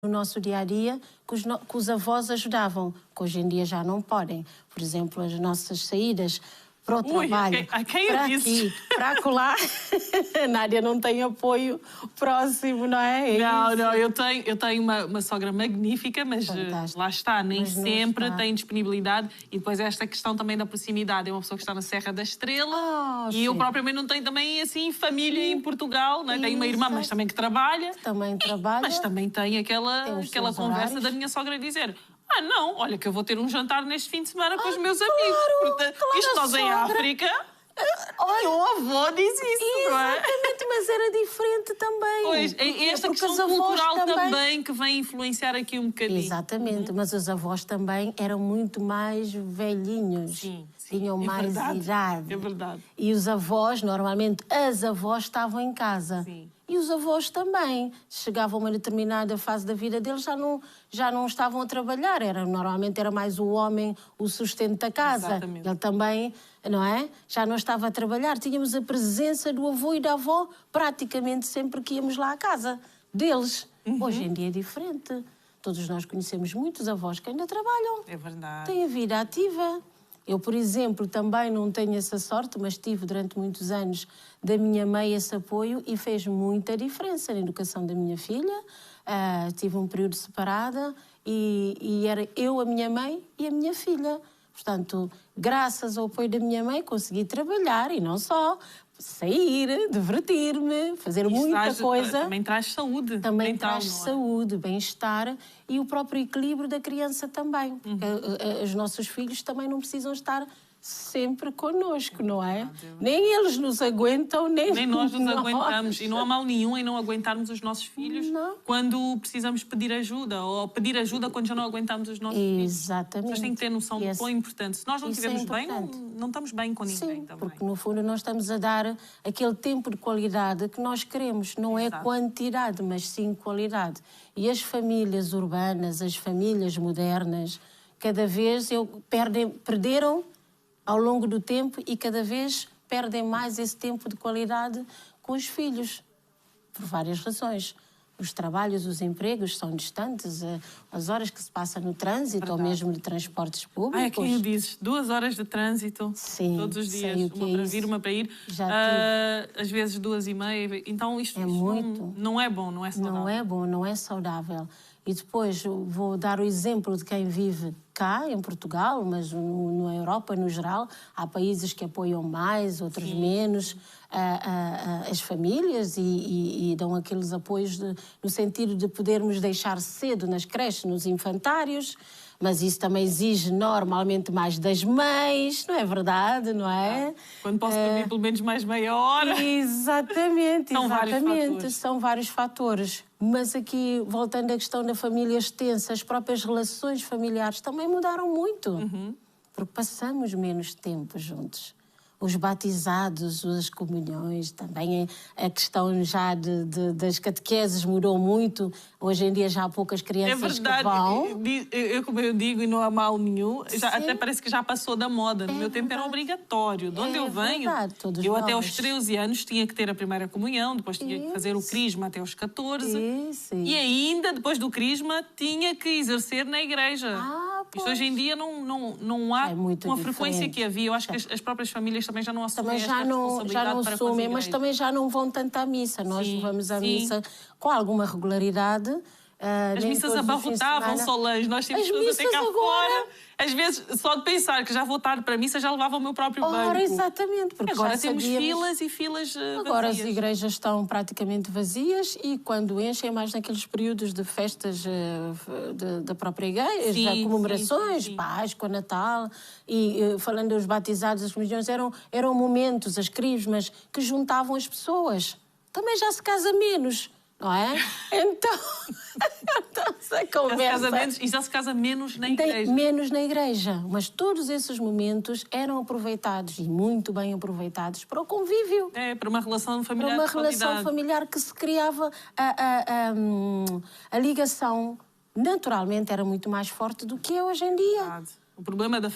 no nosso dia-a-dia que os avós ajudavam, que hoje em dia já não podem. Por exemplo, as nossas saídas para o trabalho, para aqui, para acolá, a Nádia não tem apoio próximo, não é? Não, eu tenho uma sogra magnífica, mas lá está, nem sempre tem disponibilidade. E depois esta questão também da proximidade. É uma pessoa que está na Serra da Estrela e eu propriamente não tenho também, assim, família em Portugal. Não é? Tenho uma irmã, mas também que trabalha. Também trabalha. Mas também tem aquela conversa horários da minha sogra a dizer: ah, não, olha que eu vou ter um jantar neste fim de semana com os meus amigos. Portanto, isto nós em África... Olha, o avô diz isso, não é? Exatamente, mas era diferente também. Pois, esta questão cultural também que vem influenciar aqui um bocadinho. Exatamente, mas os avós também eram muito mais velhinhos. Sim, tinham mais idade. É verdade. E os avós, normalmente, as avós estavam em casa. Sim. E os avós também. Chegavam a uma determinada fase da vida deles, já não estavam a trabalhar. Normalmente era mais o homem o sustento da casa. Exatamente. Ele também, não é? Já não estava a trabalhar. Tínhamos a presença do avô e da avó praticamente sempre que íamos lá à casa deles. Hoje em dia é diferente. Todos nós conhecemos muitos avós que ainda trabalham. É verdade. Têm a vida ativa. Eu, por exemplo, também não tenho essa sorte, mas tive durante muitos anos da minha mãe esse apoio e fez muita diferença na educação da minha filha. Tive um período separada e era eu, a minha mãe e a minha filha. Portanto, graças ao apoio da minha mãe, consegui trabalhar e não só, sair, divertir-me, fazer muita coisa. Também traz saúde. Também traz saúde, bem-estar e o próprio equilíbrio da criança também. Os nossos filhos também não precisam estar sempre connosco, não é? Nem eles nos aguentam, nem nós nos aguentamos. E não há mal nenhum em não aguentarmos os nossos filhos quando precisamos pedir ajuda, ou pedir ajuda quando já não aguentamos os nossos filhos. Exatamente. Mas tem que ter noção do quão importante. Se nós não estivermos bem, não estamos bem com ninguém também. Porque no fundo nós estamos a dar aquele tempo de qualidade que nós queremos. Não é quantidade, mas sim qualidade. E as famílias urbanas, as famílias modernas, cada vez perderam ao longo do tempo e cada vez perdem mais esse tempo de qualidade com os filhos, por várias razões. Os trabalhos, os empregos são distantes, as horas que se passa no trânsito ou mesmo de transportes públicos. É quem o dizes, 2 horas de trânsito todos os dias, uma para vir, uma para ir, às vezes 2h30. Então isto não é bom, não é saudável. Não é bom, não é saudável. E depois vou dar o exemplo de quem vive cá, em Portugal, mas na Europa, no geral, há países que apoiam mais, outros menos, as famílias e dão aqueles apoios no sentido de podermos deixar cedo nas creches, nos infantários, mas isso também exige normalmente mais das mães, não é verdade, não é? Quando posso dormir pelo menos mais meia hora. Exatamente, são vários fatores. Mas aqui, voltando à questão da família extensa, as próprias relações familiares também mudaram muito, porque passamos menos tempo juntos. Os batizados, as comunhões, também a questão já das catequeses mudou muito. Hoje em dia já há poucas crianças que vão. Como eu digo, e não há mal nenhum, até parece que já passou da moda. No meu tempo era obrigatório. De onde eu venho, eu até aos 13 anos tinha que ter a primeira comunhão, depois tinha que fazer o crisma até aos 14. E ainda, depois do crisma, tinha que exercer na igreja. Isto hoje em dia não há com a frequência que havia. Eu acho que as próprias famílias também já não assumem esta responsabilidade já não para assumem, mas também já não vão tanto à missa. Nós vamos à missa com alguma regularidade. As missas abarrotavam, Solange. Nós tínhamos pessoas até cá fora. Às vezes, só de pensar que já vou tarde para a missa, já levava o meu próprio banco. Exatamente. Porque agora temos filas e filas vazias. Agora as igrejas estão praticamente vazias e quando enchem mais naqueles períodos de festas da própria igreja, comemorações, Páscoa, Natal, e falando dos batizados, as comunhões, eram momentos, as crismas, que juntavam as pessoas. Também já se casa menos. Não é? Então a conversa... E já se casa menos na igreja. Menos na igreja. Mas todos esses momentos eram aproveitados, e muito bem aproveitados, para o convívio. Para uma relação familiar. Para uma relação familiar que se criava a ligação, naturalmente, era muito mais forte do que é hoje em dia. O problema da